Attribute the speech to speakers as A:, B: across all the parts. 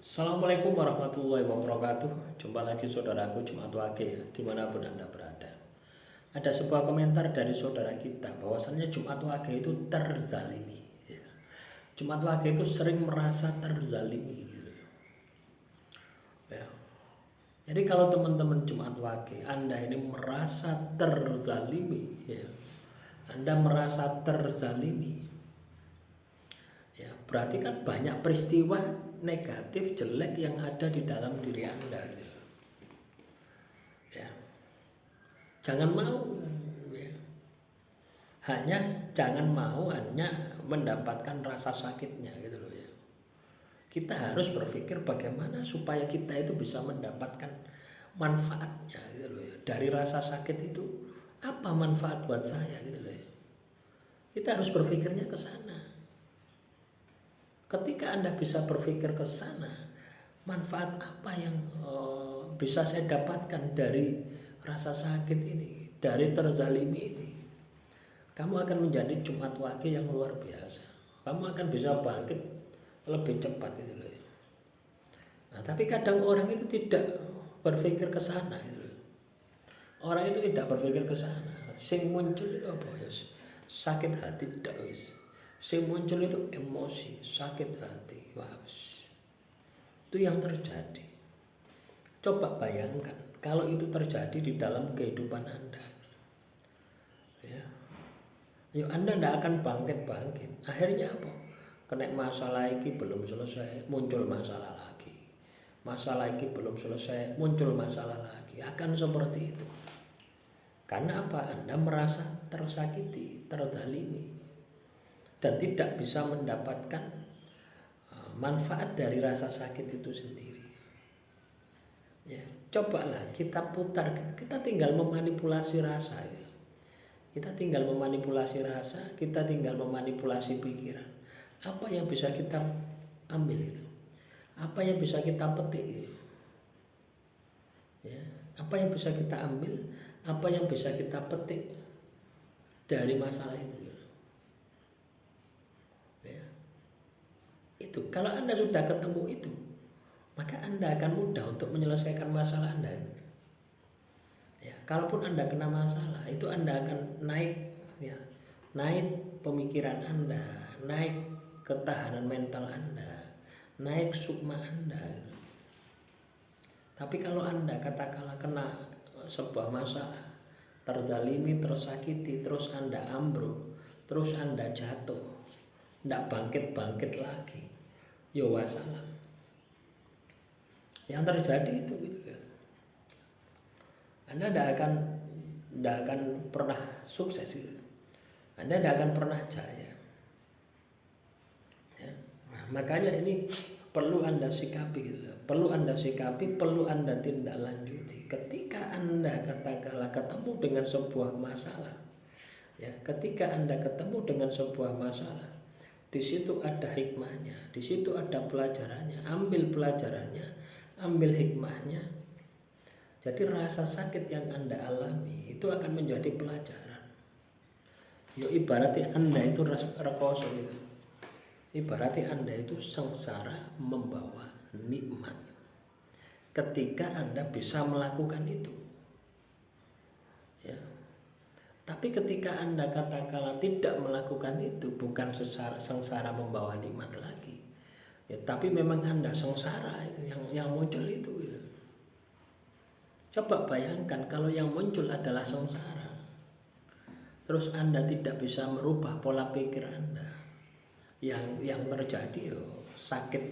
A: Assalamualaikum warahmatullahi wabarakatuh. Jumpa lagi saudaraku Jumat Wage ya, dimanapun Anda berada. Ada sebuah komentar dari saudara kita bahwasannya Jumat Wage itu terzalimi ya. Jumat Wage itu sering merasa terzalimi gitu ya. Jadi kalau teman-teman Jumat Wage Anda ini merasa terzalimi ya, Anda merasa terzalimi ya, berarti kan banyak peristiwa negatif jelek yang ada di dalam diri Anda gitu. Ya, jangan mau ya. Hanya mendapatkan rasa sakitnya gitu loh ya. Kita harus berpikir bagaimana supaya kita itu bisa mendapatkan manfaatnya gitu loh ya. Dari rasa sakit itu apa manfaat buat saya gitu loh ya. Kita harus berpikirnya ke sana. Ketika Anda bisa berpikir ke sana, manfaat apa yang bisa saya dapatkan dari rasa sakit ini, dari terzalimi ini? Kamu akan menjadi Jumat Wage yang luar biasa. Kamu akan bisa bangkit lebih cepat gitu loh. Nah, tapi kadang orang itu tidak berpikir ke sana gitu loh. Orang itu tidak berpikir ke sana. Sing muncul itu apa ya? Sakit hati tidak wis. Sing muncul itu emosi, sakit hati. Wah, itu yang terjadi. Coba bayangkan kalau itu terjadi di dalam kehidupan Anda. Ya. Yuk Anda tidak akan bangkit-bangkit. Akhirnya apa? Kena masalah ini belum selesai, muncul masalah lagi. Masalah ini belum selesai, muncul masalah lagi. Akan seperti itu. Karena apa? Anda merasa tersakiti, terzalimi, dan tidak bisa mendapatkan manfaat dari rasa sakit itu sendiri. Ya, cobalah kita putar, kita tinggal memanipulasi rasa ya. Kita tinggal memanipulasi rasa, kita tinggal memanipulasi pikiran. Apa yang bisa kita ambil itu? Apa yang bisa kita petik itu? Ya, apa yang bisa kita ambil? Apa yang bisa kita petik dari masalah itu? Ya. Itu kalau Anda sudah ketemu itu, maka Anda akan mudah untuk menyelesaikan masalah Anda. Ya, kalaupun Anda kena masalah, itu Anda akan naik ya. Naik pemikiran Anda, naik ketahanan mental Anda, naik sukma Anda. Tapi kalau Anda katakanlah kena sebuah masalah, terzalimi, tersakiti, terus Anda ambruk, terus Anda jatuh, tidak bangkit-bangkit lagi, ya wassalam. Yang terjadi itu gitu ya. Anda tidak akan pernah sukses gitu. Anda tidak akan pernah jaya. Ya. Nah, makanya ini perlu Anda sikapi gitu. Perlu Anda sikapi, perlu Anda tindak lanjuti. Ketika Anda katakanlah ketemu dengan sebuah masalah, ya, ketika Anda ketemu dengan sebuah masalah, di situ ada hikmahnya, di situ ada pelajarannya. Ambil pelajarannya, ambil hikmahnya. Jadi rasa sakit yang Anda alami itu akan menjadi pelajaran. Yo ibaratnya Anda itu rekoso gitu. Ibaratnya Anda itu sengsara membawa nikmat. Ketika Anda bisa melakukan itu. Ya. Tapi ketika Anda katakanlah tidak melakukan itu, bukan sengsara membawa nikmat lagi. Ya, tapi memang Anda sengsara itu yang muncul itu. Ya. Coba bayangkan kalau yang muncul adalah sengsara. Terus Anda tidak bisa merubah pola pikir Anda. Yang terjadi sakit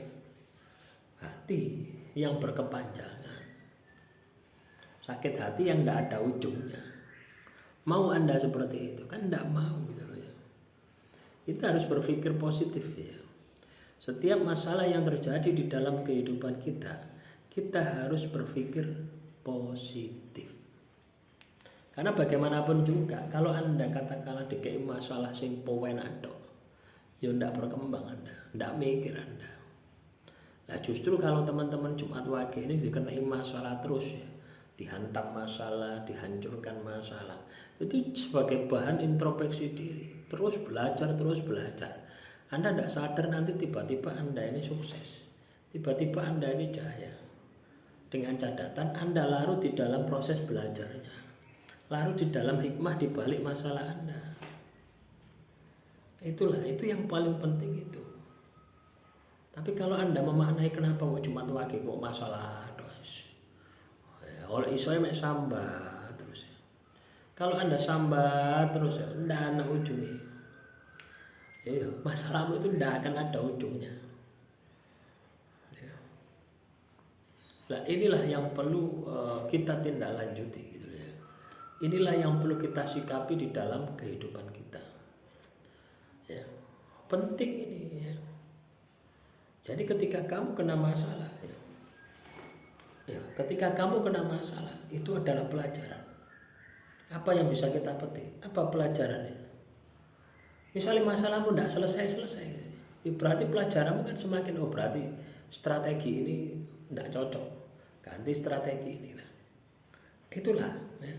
A: hati yang berkepanjangan. Sakit hati yang tidak ada ujungnya. Mau Anda seperti itu? Kan tidak mau gitu loh ya. Kita harus berpikir positif ya. Setiap masalah yang terjadi di dalam kehidupan kita harus berpikir positif. Karena bagaimanapun juga kalau Anda katakanlah dikei masalah sing pewenak tok, ya ndak berkembang Anda, ndak mikir Anda. Nah justru kalau teman-teman Jumat Wage ini dikenai masalah terus ya, dihantam masalah, dihancurkan masalah, itu sebagai bahan introspeksi diri, terus belajar. Anda tidak sadar nanti tiba-tiba Anda ini sukses, Tiba-tiba Anda ini jaya. Dengan catatan Anda larut di dalam proses belajarnya. Larut di dalam hikmah di balik masalah Anda. Itulah, itu yang paling penting itu. Tapi kalau Anda memaknai kenapa kok Jumat Wage kok masalah terus. Oleh isoe mek sambat terus. Kalau Anda sambat terus ndak ada ujungnya. Ya, masalahmu itu ndak akan ada ujungnya. Ya. Nah, inilah yang perlu kita tindak lanjuti gitu ya. Inilah yang perlu kita sikapi di dalam kehidupan kita. Ya. Penting ini ya. Jadi ketika kamu kena masalah ya, ketika kamu kena masalah itu adalah pelajaran. Apa yang bisa kita petik? Apa pelajarannya? Misalnya masalahmu tidak selesai, ya berarti pelajaranmu kan semakin berarti strategi ini tidak cocok, ganti strategi ini lah. Itulah ya.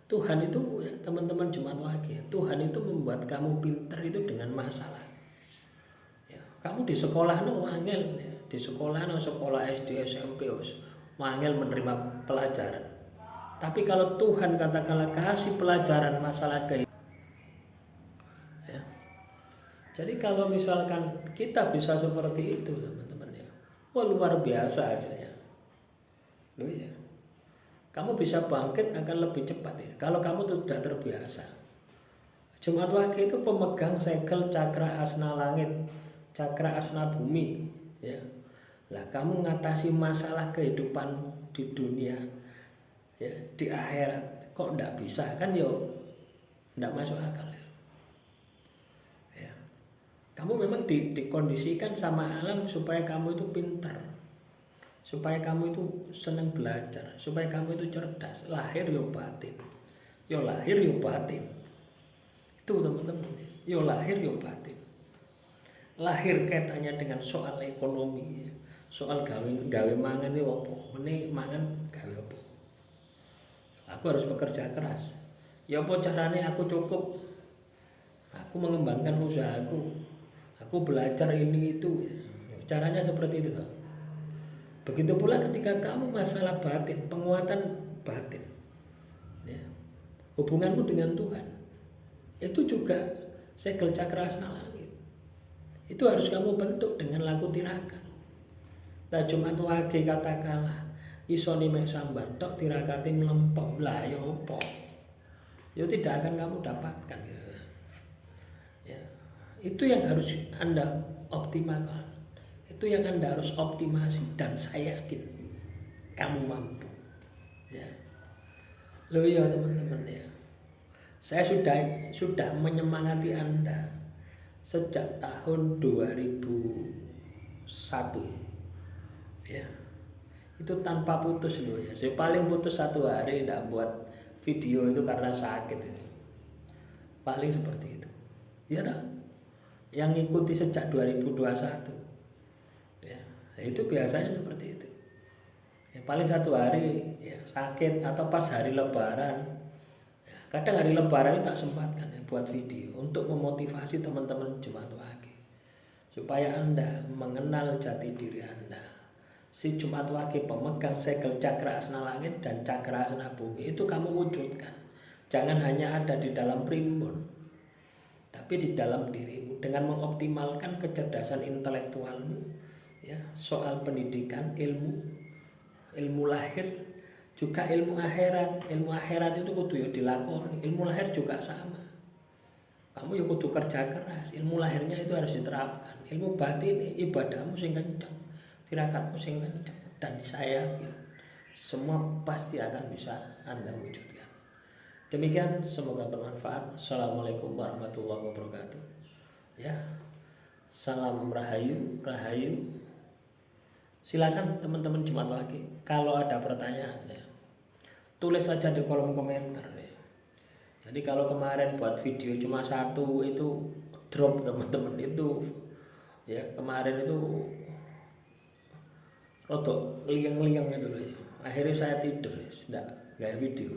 A: Tuhan itu ya, teman-teman Jumat Wage, Tuhan itu membuat kamu pinter itu dengan masalah. Kamu di sekolah wangel ya. Di sekolah SD SMP wangel menerima pelajaran. Tapi kalau Tuhan katakanlah kasih pelajaran masalah kehidupan ya. Jadi kalau misalkan kita bisa seperti itu teman-teman ya, wah luar biasa aja ya. Loh ya. Kamu bisa bangkit akan lebih cepat ya. Kalau kamu sudah terbiasa. Jumat Wage itu pemegang segel cakra asna langit, cakra asna bumi ya. Lah kamu ngatasi masalah kehidupanmu di dunia ya, di akhirat kok ndak bisa kan yo ndak masuk akal ya. Kamu memang dikondisikan sama alam supaya kamu itu pintar, supaya kamu itu senang belajar, supaya kamu itu cerdas, lahir yo batin. Yo lahir yo batin. Itu teman-teman, yo lahir yo batin. Lahir kaitannya dengan soal ekonomi, soal gawe mangan ini opo, ini mangan gawe opo. Aku harus bekerja keras. Ya apa caranya aku cukup? Aku mengembangkan usahaku. Aku belajar ini itu. Caranya seperti itu. Begitu pula ketika kamu masalah batin, penguatan batin, ya, hubunganmu dengan Tuhan, itu juga segel cakra asna langit. Itu harus kamu bentuk dengan laku tirakat. Nah Jumat Wage katakanlah isoni mek sambat tok tirakati melempok lah ya opo. Ya tidak akan kamu dapatkan ya. Itu yang harus Anda optimalkan. Itu yang Anda harus optimasi dan saya yakin kamu mampu. Ya. Loh ya teman-teman ya. Saya sudah menyemangati Anda sejak tahun 2001 ya, itu tanpa putus loh ya. Saya paling putus 1 hari tidak buat video itu karena sakit itu. Paling seperti itu ya dah. Yang ikuti sejak 2021 ya, itu biasanya seperti itu ya, paling 1 hari ya sakit atau pas hari lebaran ya, kadang hari lebaran itu tak sempatkan ya, buat video untuk memotivasi teman-teman Jumat Wage supaya Anda mengenal jati diri Anda. Si Jumat Wage pemegang segel cakra asna langit dan cakra asna bumi itu kamu wujudkan. Jangan hanya ada di dalam primbon, tapi di dalam dirimu dengan mengoptimalkan kecerdasan intelektualmu ya, soal pendidikan, ilmu lahir juga ilmu akhirat. Ilmu akhirat itu kudu ya dilakoni, ilmu lahir juga sama. Kamu ya kudu kerja keras, ilmu lahirnya itu harus diterapkan. Ilmu batin ibadahmu sing kenceng, tirakatmu sing kenceng, dan saya yakin semua pasti akan bisa Anda wujudkan. Demikian, semoga bermanfaat. Assalamualaikum warahmatullahi wabarakatuh. Ya, salam rahayu, rahayu. Silakan teman-teman Jumat Wage, kalau ada pertanyaan ya, tulis saja di kolom komentar ya. Jadi kalau kemarin buat video cuma 1 itu drop teman-teman itu ya, kemarin itu rotok liang-liang itu loh ya. Akhirnya saya tidur ya, enggak video.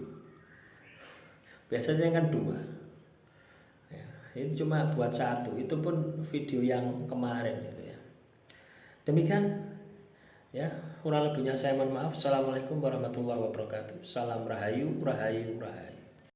A: Biasanya kan 2 ya, itu cuma buat 1, itu pun video yang kemarin gitu ya. Demikian Ya, kurang lebihnya saya mohon maaf. Assalamualaikum warahmatullahi wabarakatuh. Salam rahayu, rahayu, rahayu.